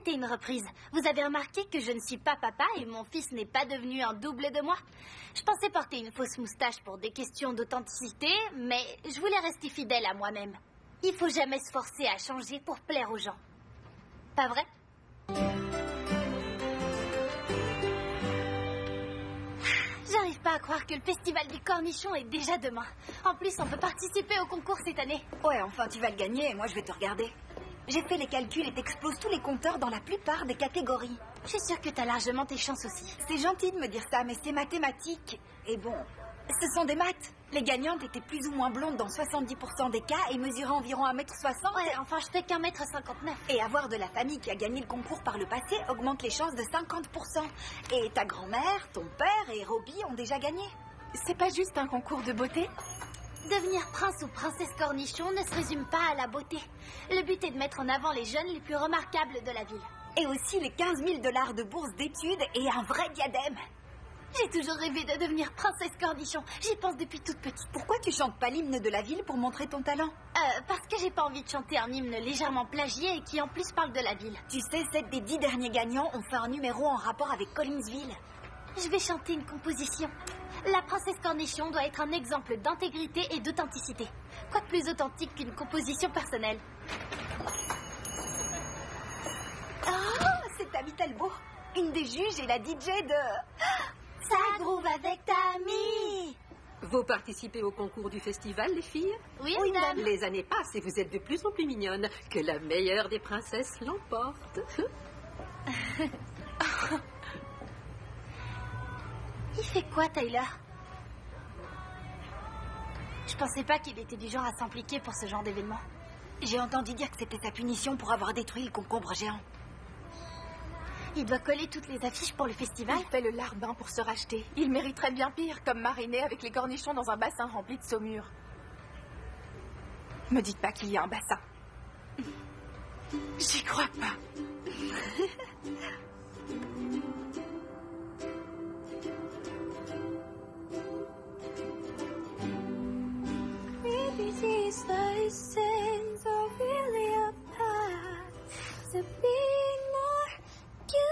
c'était une reprise. Vous avez remarqué que je ne suis pas papa et mon fils n'est pas devenu un double de moi? Je pensais porter une fausse moustache pour des questions d'authenticité, mais je voulais rester fidèle à moi-même. Il faut jamais se forcer à changer pour plaire aux gens. Pas vrai? J'arrive pas à croire que le festival du cornichon est déjà demain. En plus, on peut participer au concours cette année. Ouais, enfin, tu vas le gagner et moi, je vais te regarder. J'ai fait les calculs et t'exploses tous les compteurs dans la plupart des catégories. Je suis sûre que t'as largement tes chances aussi. C'est gentil de me dire ça, mais c'est mathématique. Et bon, ce sont des maths. Les gagnantes étaient plus ou moins blondes dans 70% des cas et mesuraient environ 1m60. Ouais, enfin, je fais qu'1m59. Et avoir de la famille qui a gagné le concours par le passé augmente les chances de 50%. Et ta grand-mère, ton père et Robbie ont déjà gagné. C'est pas juste un concours de beauté? Devenir prince ou princesse cornichon ne se résume pas à la beauté. Le but est de mettre en avant les jeunes les plus remarquables de la ville. Et aussi les 15 000 $ de bourse d'études et un vrai diadème. J'ai toujours rêvé de devenir princesse cornichon. J'y pense depuis toute petite. Pourquoi tu chantes pas l'hymne de la ville pour montrer ton talent? Parce que j'ai pas envie de chanter un hymne légèrement plagié et qui en plus parle de la ville. Tu sais, 7 des 10 derniers gagnants ont fait un numéro en rapport avec Collinsville. Je vais chanter une composition. La princesse cornichon doit être un exemple d'intégrité et d'authenticité. Quoi de plus authentique qu'une composition personnelle? Oh, c'est Tammy Talbot, une des juges et la DJ de... Ça groove avec Tammy. Vous participez au concours du festival, les filles? Oui, madame. Les années passent et vous êtes de plus en plus mignonnes. Que la meilleure des princesses l'emporte. Il fait quoi, Tyler? Je pensais pas qu'il était du genre à s'impliquer pour ce genre d'événement. J'ai entendu dire que c'était sa punition pour avoir détruit le concombre géant. Il doit coller toutes les affiches pour le festival. Il fait le larbin pour se racheter. Il mériterait bien pire, comme mariner avec les cornichons dans un bassin rempli de saumure. Me dites pas qu'il y a un bassin. J'y crois pas. Maybe these license are really a path to being more you.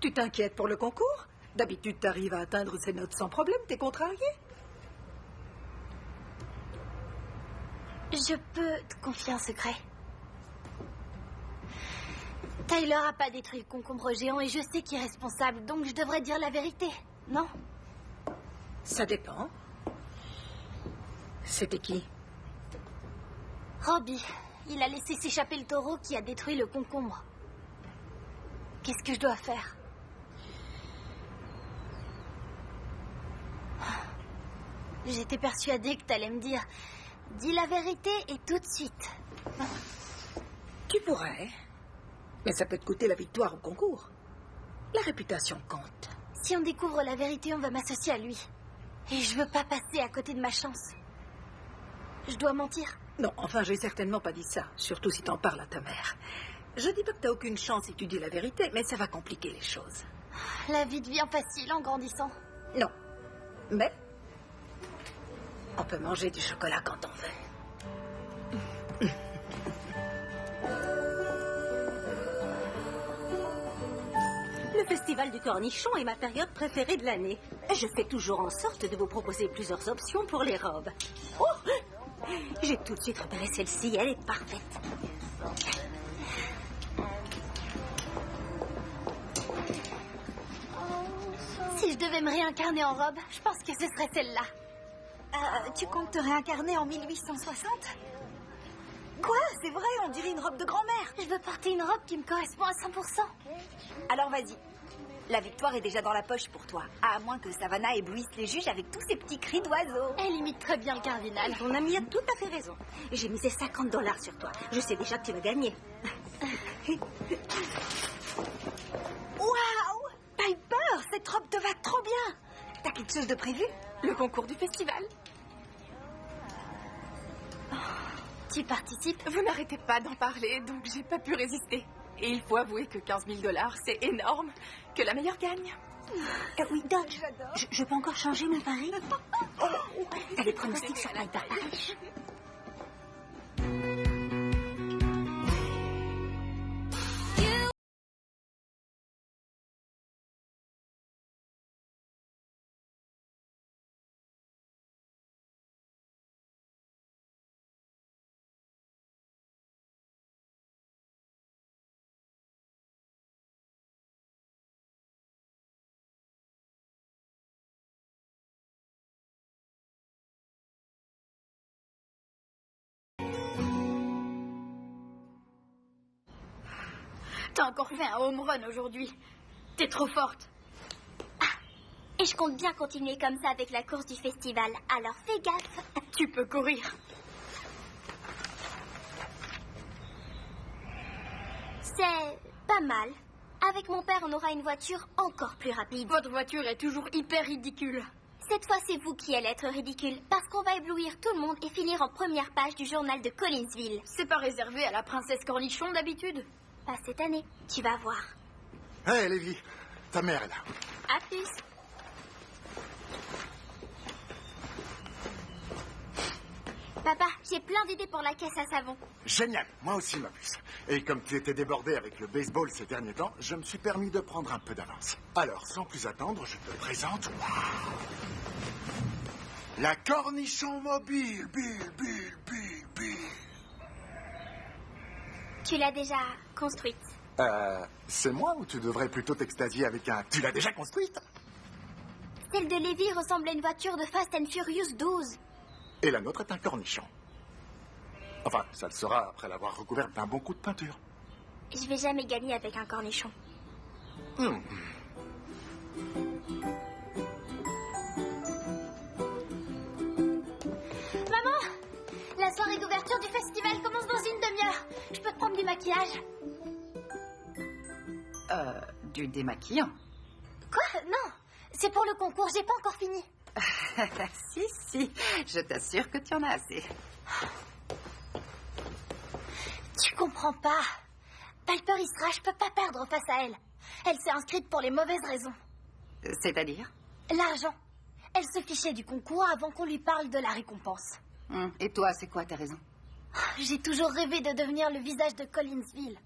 Tu t'inquiètes pour le concours? D'habitude, t'arrives à atteindre ces notes sans problème, t'es contrarié? Je peux te confier un secret. Tyler a pas détruit le concombre géant et je sais qui est responsable, donc je devrais dire la vérité, non? Ça dépend. C'était qui? Robbie. Il a laissé s'échapper le taureau qui a détruit le concombre. Qu'est-ce que je dois faire? J'étais persuadée que t'allais me dire « Dis la vérité et tout de suite ». Tu pourrais. Mais ça peut te coûter la victoire au concours. La réputation compte. Si on découvre la vérité, on va m'associer à lui. Et je veux pas passer à côté de ma chance. Je dois mentir. Non, enfin, j'ai certainement pas dit ça. Surtout si t'en parles à ta mère. Je dis pas que t'as aucune chance si tu dis la vérité, mais ça va compliquer les choses. La vie devient facile en grandissant. Non. Mais on peut manger du chocolat quand on veut. Le festival du cornichon est ma période préférée de l'année. Je fais toujours en sorte de vous proposer plusieurs options pour les robes. Oh! J'ai tout de suite repéré celle-ci, elle est parfaite. Si je devais me réincarner en robe, je pense que ce serait celle-là. Tu comptes te réincarner en 1860? Quoi? C'est vrai, on dirait une robe de grand-mère. Je veux porter une robe qui me correspond à 100%. Alors vas-y. La victoire est déjà dans la poche pour toi. À moins que Savannah éblouisse les juges avec tous ces petits cris d'oiseaux. Elle imite très bien le cardinal. Ton ami a tout à fait raison. J'ai misé 50 $ sur toi. Je sais déjà que tu vas gagner. Waouh! Piper, cette robe te va trop bien. T'as quelque chose de prévu? Le concours du festival. Tu participes? Vous n'arrêtez pas d'en parler, donc j'ai pas pu résister. Et il faut avouer que 15 000 $, c'est énorme. Que la meilleure gagne. Oui, Doc, je peux encore changer mon pari? T'as des pronostics sur Piper Parish? T'as encore fait un home run aujourd'hui. T'es trop forte. Et je compte bien continuer comme ça avec la course du festival. Alors fais gaffe. Tu peux courir. C'est pas mal. Avec mon père, on aura une voiture encore plus rapide. Votre voiture est toujours hyper ridicule. Cette fois, c'est vous qui allez être ridicule. Parce qu'on va éblouir tout le monde et finir en première page du journal de Collinsville. C'est pas réservé à la princesse Cornichon d'habitude? Pas cette année. Tu vas voir. Hé, hey, Lévi, ta mère est là. À plus. Papa, j'ai plein d'idées pour la caisse à savon. Génial, moi aussi, ma puce. Et comme tu étais débordé avec le baseball ces derniers temps, je me suis permis de prendre un peu d'avance. Alors, sans plus attendre, je te présente... la Cornichon mobile. Bill. Tu l'as déjà construite? C'est moi ou tu devrais plutôt t'extasier avec un... Tu l'as déjà construite? Celle de Lévi ressemble à une voiture de Fast and Furious 12. Et la nôtre est un cornichon. Enfin, ça le sera après l'avoir recouverte d'un bon coup de peinture. Je vais jamais gagner avec un cornichon. Maman, la soirée d'ouverture du festival commence dans une demi-heure. Je peux te prendre du maquillage? Du démaquillant. Quoi? Non, c'est pour le concours, j'ai pas encore fini. Si, je t'assure que tu en as assez. Tu comprends pas. Piper Isra, je peux pas perdre face à elle. Elle s'est inscrite pour les mauvaises raisons. C'est-à-dire? L'argent. Elle se fichait du concours avant qu'on lui parle de la récompense. Et toi, c'est quoi ta raison? J'ai toujours rêvé de devenir le visage de Collinsville.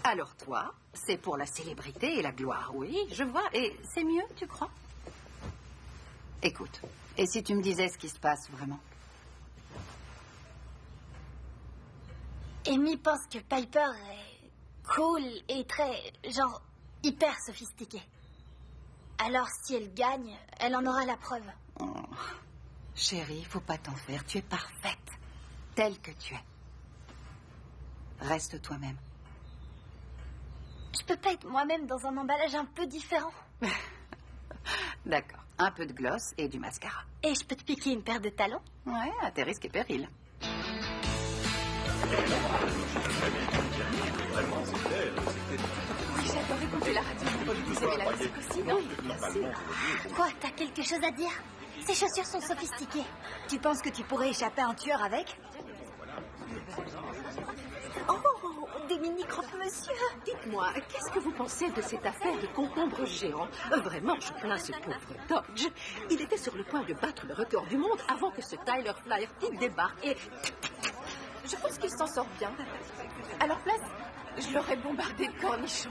Alors toi, c'est pour la célébrité et la gloire, oui, je vois. Et c'est mieux, tu crois? Écoute, et si tu me disais ce qui se passe vraiment? Amy pense que Piper est cool et très, genre, hyper sophistiquée. Alors si elle gagne, elle en aura la preuve. Oh, chérie, faut pas t'en faire, tu es parfaite, telle que tu es. Reste toi-même. Je peux pas être moi-même dans un emballage un peu différent. D'accord. Un peu de gloss et du mascara. Et je peux te piquer une paire de talons? Ouais, à tes risques et périls. Oui, j'adore écouter la radio. Vous aimez la musique aussi, non? Quoi, t'as quelque chose à dire? Ces chaussures sont sophistiquées. Tu penses que tu pourrais échapper à un tueur avec? Oh, des mini-croque-monsieur. Dites-moi, qu'est-ce que vous pensez de cette affaire de concombre géant? Vraiment, je plains ce pauvre Dodge. Il était sur le point de battre le record du monde avant que ce Tyler Flaherty débarque et... Je pense qu'il s'en sort bien. À leur place, je l'aurais bombardé de cornichons.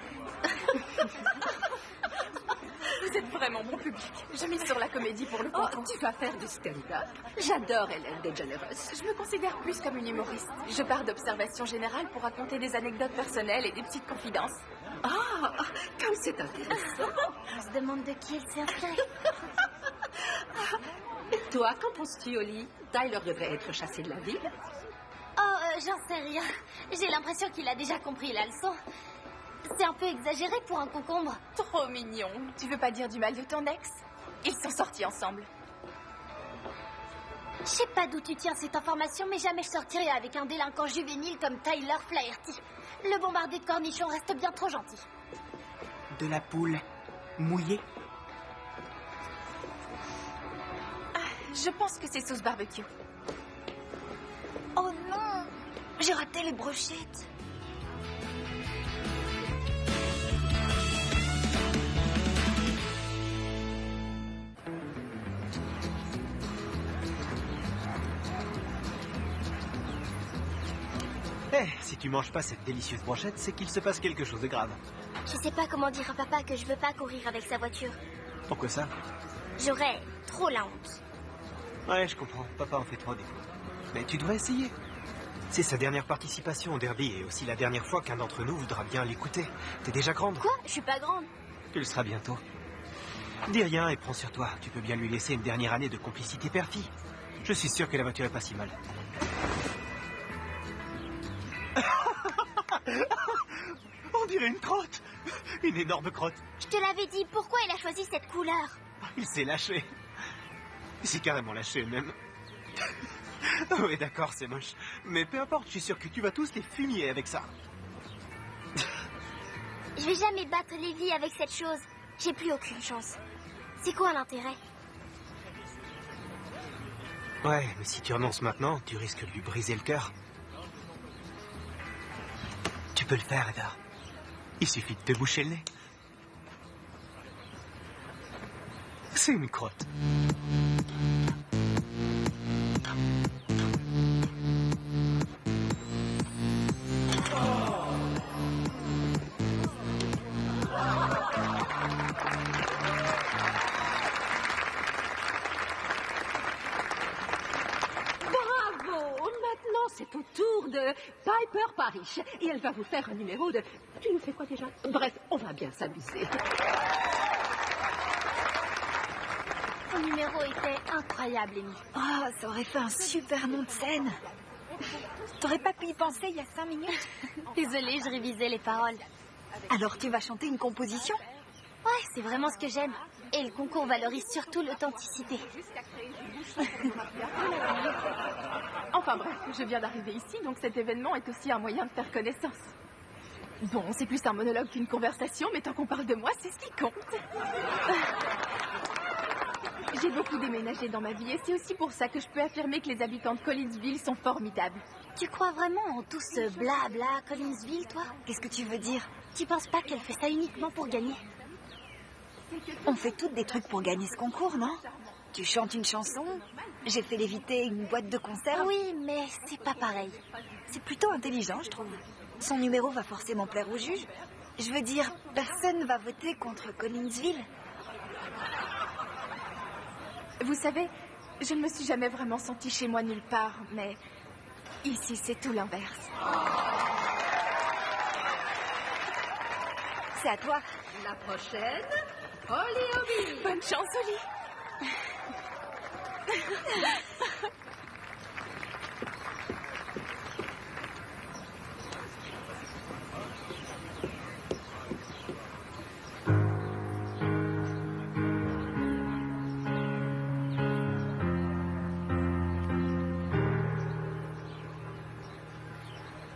Vous êtes vraiment mon public. Je mise sur la comédie pour le concours. Tu vas faire du stand-up? J'adore Ellen DeGeneres. Je me considère plus comme une humoriste. Je pars d'observation générale pour raconter des anecdotes personnelles et des petites confidences. Ah, comme c'est intéressant. On se demande de qui elle s'est inspirée. Et toi, qu'en penses-tu, Oli? Tyler devrait être chassé de la ville? Oh, j'en sais rien. J'ai l'impression qu'il a déjà compris la leçon. C'est un peu exagéré pour un concombre. Trop mignon. Tu veux pas dire du mal de ton ex? Ils sont sortis ensemble. Je sais pas d'où tu tiens cette information, mais jamais je sortirai avec un délinquant juvénile comme Tyler Flaherty. Le bombardé de cornichons reste bien trop gentil. De la poule mouillée? Je pense que c'est sauce barbecue. Oh non! J'ai raté les brochettes. Si tu manges pas cette délicieuse brochette, c'est qu'il se passe quelque chose de grave. Je sais pas comment dire à papa que je veux pas courir avec sa voiture. Pourquoi ça? J'aurais trop la honte. Ouais, je comprends. Papa en fait trop des fois. Mais tu devrais essayer. C'est sa dernière participation au derby et aussi la dernière fois qu'un d'entre nous voudra bien l'écouter. T'es déjà grande. Quoi? Je suis pas grande. Tu le seras bientôt. Dis rien et prends sur toi. Tu peux bien lui laisser une dernière année de complicité père-fille. Je suis sûr que la voiture est pas si mal. On dirait une crotte. Une énorme crotte. Je te l'avais dit, pourquoi il a choisi cette couleur? Il s'est lâché. Il s'est carrément lâché, même. Oui, d'accord, c'est moche. Mais peu importe, je suis sûr que tu vas tous les fumier avec ça. Je vais jamais battre Lévi avec cette chose. J'ai plus aucune chance. C'est quoi l'intérêt? Ouais, mais si tu renonces maintenant, tu risques de lui briser le cœur. Tu peux le faire, Eda. Il suffit de te boucher le nez. C'est une crotte. C'est au tour de Piper Parrish. Et elle va vous faire un numéro de... Tu nous fais quoi déjà? Bref, on va bien s'amuser. Ton numéro était incroyable, Amy. Oh, ça aurait fait un super nom de scène. T'aurais pas pu y penser il y a 5 minutes? Désolée, je révisais les paroles. Alors tu vas chanter une composition? Ouais, c'est vraiment ce que j'aime. Et le concours valorise surtout l'authenticité. Enfin bref, je viens d'arriver ici, donc cet événement est aussi un moyen de faire connaissance. Bon, c'est plus un monologue qu'une conversation, mais tant qu'on parle de moi, c'est ce qui compte. J'ai beaucoup déménagé dans ma vie, et c'est aussi pour ça que je peux affirmer que les habitants de Collinsville sont formidables. Tu crois vraiment en tout ce blabla Collinsville, toi? Qu'est-ce que tu veux dire? Tu penses pas qu'elle fait ça uniquement pour gagner? On fait toutes des trucs pour gagner ce concours, non? Tu chantes une chanson, j'ai fait léviter une boîte de conserve. Oui, mais c'est pas pareil. C'est plutôt intelligent, je trouve. Son numéro va forcément plaire au juge. Je veux dire, personne va voter contre Collinsville. Vous savez, je ne me suis jamais vraiment sentie chez moi nulle part, mais ici, c'est tout l'inverse. C'est à toi. La prochaine, Holly Obi. Bonne chance, Holly.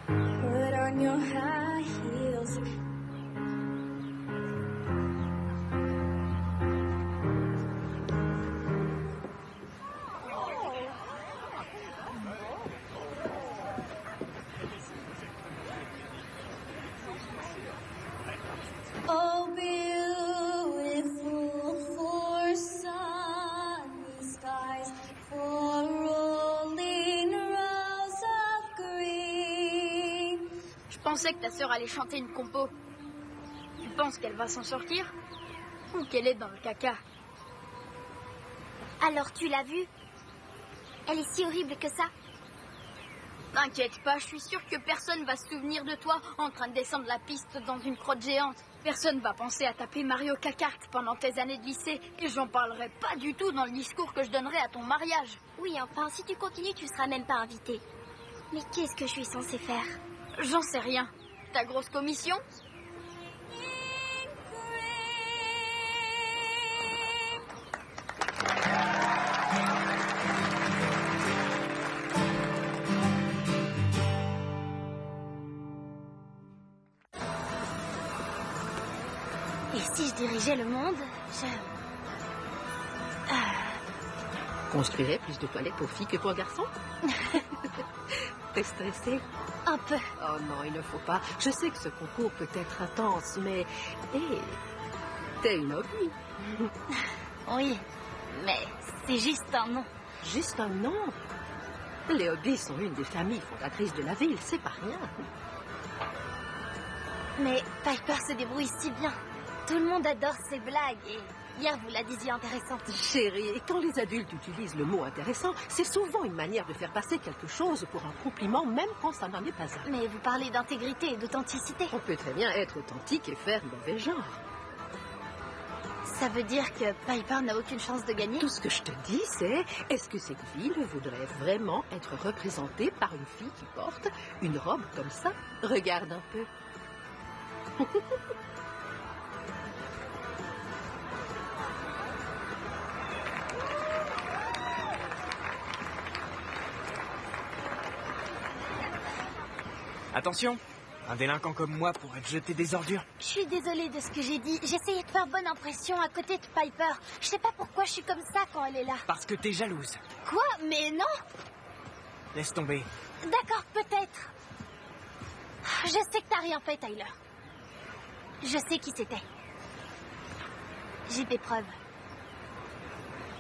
Put on your high heels. Oh, beautiful for sunny skies, for rolling rows of green. Je pensais que ta sœur allait chanter une compo. Tu penses qu'elle va s'en sortir? Ou qu'elle est dans le caca? Alors tu l'as vue? Elle est si horrible que ça? T'inquiète pas, je suis sûre que personne va se souvenir de toi en train de descendre la piste dans une crotte géante. Personne va penser à taper Mario Kart pendant tes années de lycée. Et j'en parlerai pas du tout dans le discours que je donnerai à ton mariage. Oui, enfin, si tu continues, tu seras même pas invité. Mais qu'est-ce que je suis censée faire? J'en sais rien. Ta grosse commission? Et si je dirigeais le monde, Construirais plus de toilettes pour filles que pour garçons? T'es stressée? Un peu. Oh non, il ne faut pas. Je sais que ce concours peut être intense, mais... Hé, t'es une hobby. Oui, mais c'est juste un nom. Juste un nom. Les hobbies sont une des familles fondatrices de la ville, c'est pas rien. Mais Piper se débrouille si bien. Tout le monde adore ses blagues et hier vous la disiez intéressante. Chérie, quand les adultes utilisent le mot intéressant, c'est souvent une manière de faire passer quelque chose pour un compliment, même quand ça n'en est pas un. Mais vous parlez d'intégrité et d'authenticité. On peut très bien être authentique et faire mauvais genre. Ça veut dire que Piper n'a aucune chance de gagner? Tout ce que je te dis, c'est est-ce que cette ville voudrait vraiment être représentée par une fille qui porte une robe comme ça? Regarde un peu. Attention, un délinquant comme moi pourrait te jeter des ordures. Je suis désolée de ce que j'ai dit. J'essayais de faire bonne impression à côté de Piper. Je sais pas pourquoi je suis comme ça quand elle est là. Parce que t'es jalouse. Quoi? Mais non! Laisse tomber. D'accord, peut-être. Je sais que t'as rien fait, Tyler. Je sais qui c'était. J'ai des preuves.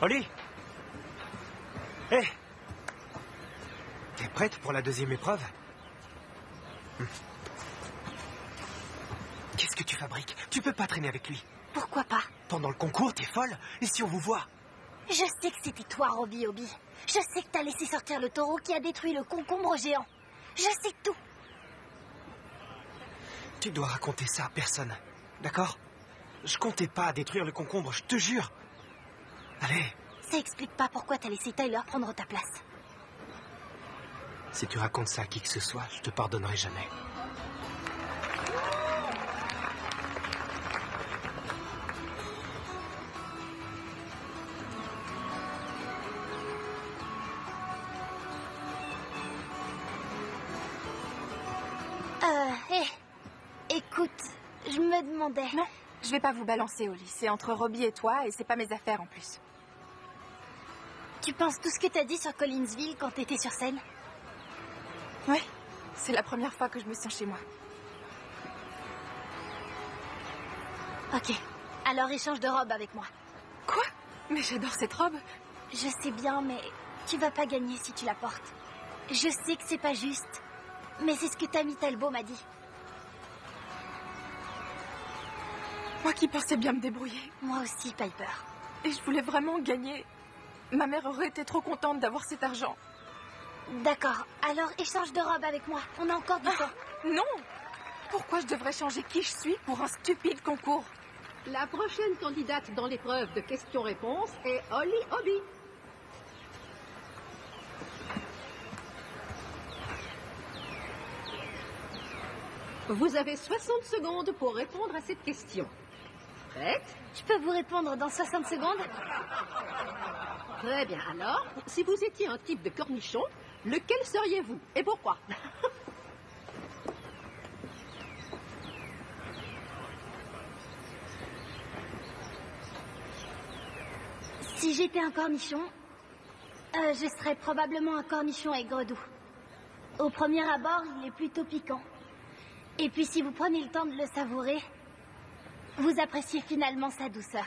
Holly! Hé! T'es prête pour la deuxième épreuve? Qu'est-ce que tu fabriques? Tu peux pas traîner avec lui. Pourquoi pas? Pendant le concours, t'es folle? Et si on vous voit? Je sais que c'était toi, Robbie Hobby. Je sais que t'as laissé sortir le taureau qui a détruit le concombre géant. Je sais tout. Tu dois raconter ça à personne. D'accord? Je comptais pas détruire le concombre, je te jure. Allez. Ça explique pas pourquoi t'as laissé Tyler prendre ta place. Si tu racontes ça à qui que ce soit, je te pardonnerai jamais. Écoute, je me demandais... Non, je vais pas vous balancer, Holly. C'est entre Robbie et toi, et c'est pas mes affaires en plus. Tu penses tout ce que t'as dit sur Collinsville quand t'étais sur scène? Oui, c'est la première fois que je me sens chez moi. Ok, alors échange de robe avec moi. Quoi? Mais j'adore cette robe. Je sais bien, mais tu vas pas gagner si tu la portes. Je sais que c'est pas juste, mais c'est ce que Tammy Talbot m'a dit. Moi qui pensais bien me débrouiller. Moi aussi, Piper. Et je voulais vraiment gagner. Ma mère aurait été trop contente d'avoir cet argent. D'accord, alors échange de robe avec moi. On a encore du temps. Non! Pourquoi je devrais changer qui je suis pour un stupide concours? La prochaine candidate dans l'épreuve de questions-réponses est Holly Hobby. Vous avez 60 secondes pour répondre à cette question. Prête? Je peux vous répondre dans 60 secondes? Très bien. Alors, si vous étiez un type de cornichon, lequel seriez-vous et pourquoi? Si j'étais un cornichon, je serais probablement un cornichon aigre-doux. Au premier abord, il est plutôt piquant. Et puis si vous prenez le temps de le savourer, vous appréciez finalement sa douceur.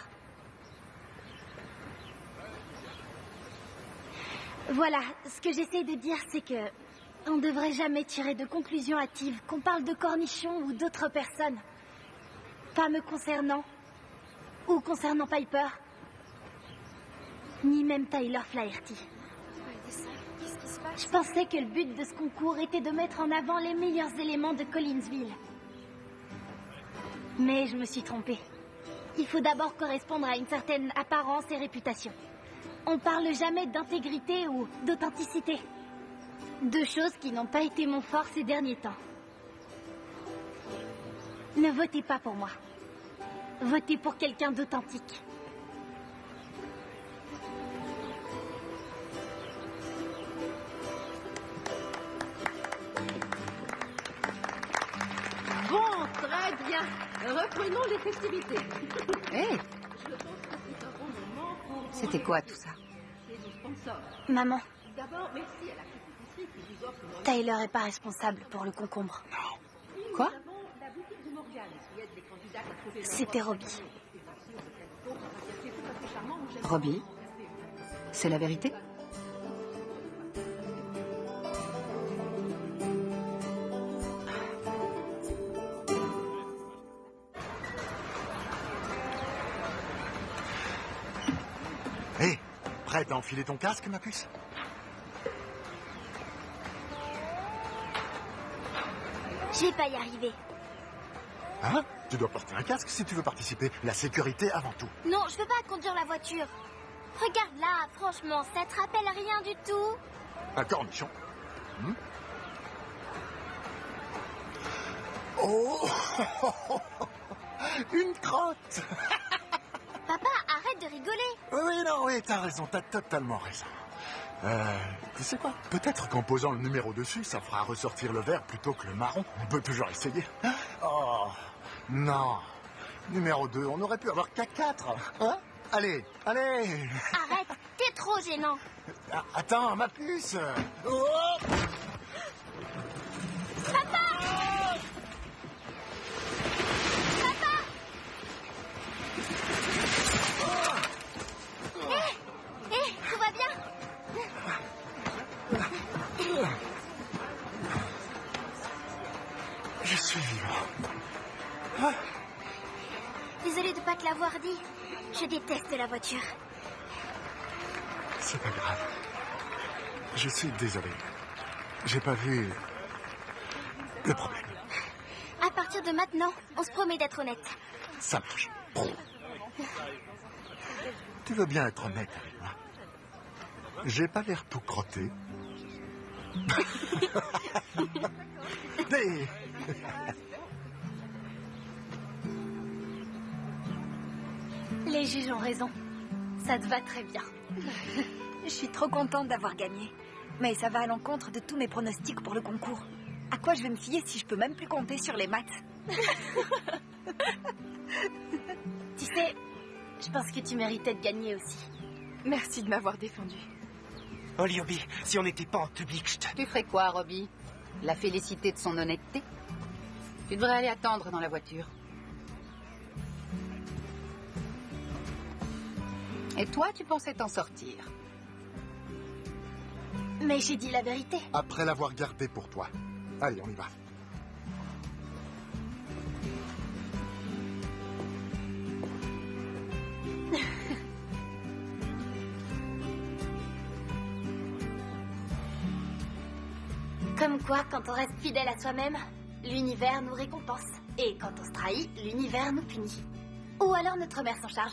Voilà, ce que j'essaie de dire, c'est que on ne devrait jamais tirer de conclusions hâtives, qu'on parle de cornichons ou d'autres personnes. Pas me concernant, ou concernant Piper, ni même Tyler Flaherty. Je pensais que le but de ce concours était de mettre en avant les meilleurs éléments de Collinsville. Mais je me suis trompée. Il faut d'abord correspondre à une certaine apparence et réputation. On parle jamais d'intégrité ou d'authenticité. Deux choses qui n'ont pas été mon fort ces derniers temps. Ne votez pas pour moi. Votez pour quelqu'un d'authentique. Bon, très bien. Reprenons les festivités. Hé! C'était quoi tout ça? Maman, D'abord, merci à la petite épicerie qui vous offre une Tyler est pas responsable pour le concombre. Quoi? la boutique de Morgane qui aide les candidats à trouver leur C'était Robbie. Robbie? C'est la vérité? Hé, prête à enfiler ton casque, ma puce? Je vais pas y arriver. Hein? Tu dois porter un casque si tu veux participer. La sécurité avant tout. Non, je veux pas conduire la voiture. Regarde là, franchement, ça te rappelle rien du tout. Un cornichon. Oh une crotte. Papa, arrête de rigoler. Oui, non, oui, t'as raison, t'as totalement raison. Tu sais quoi? Peut-être qu'en posant le numéro dessus, ça fera ressortir le vert plutôt que le marron. On peut toujours essayer. Oh, non. Numéro 2, on aurait pu avoir K4. Hein? Allez, allez. Arrête, t'es trop gênant. Ah, attends, ma puce. Oh Hé, tout va bien? Je suis vivant. Désolée de pas te l'avoir dit. Je déteste la voiture. C'est pas grave. Je suis désolé. J'ai pas vu le problème. À partir de maintenant, on se promet d'être honnête. Ça marche. Tu veux bien être honnête avec moi? J'ai pas l'air tout crotté. Mais... Les juges ont raison. Ça te va très bien. Je suis trop contente d'avoir gagné. Mais ça va à l'encontre de tous mes pronostics pour le concours. À quoi je vais me fier si je peux même plus compter sur les maths? Tu sais, je pense que tu méritais de gagner aussi. Merci de m'avoir défendu. Oh, Liobi, si on n'était pas en public, je te... Tu ferais quoi, Robbie? La féliciter de son honnêteté? Tu devrais aller attendre dans la voiture. Et toi, tu pensais t'en sortir? Mais j'ai dit la vérité. Après l'avoir gardé pour toi. Allez, on y va. Comme quoi, quand on reste fidèle à soi-même, l'univers nous récompense. Et quand on se trahit, l'univers nous punit. Ou alors notre mère s'en charge.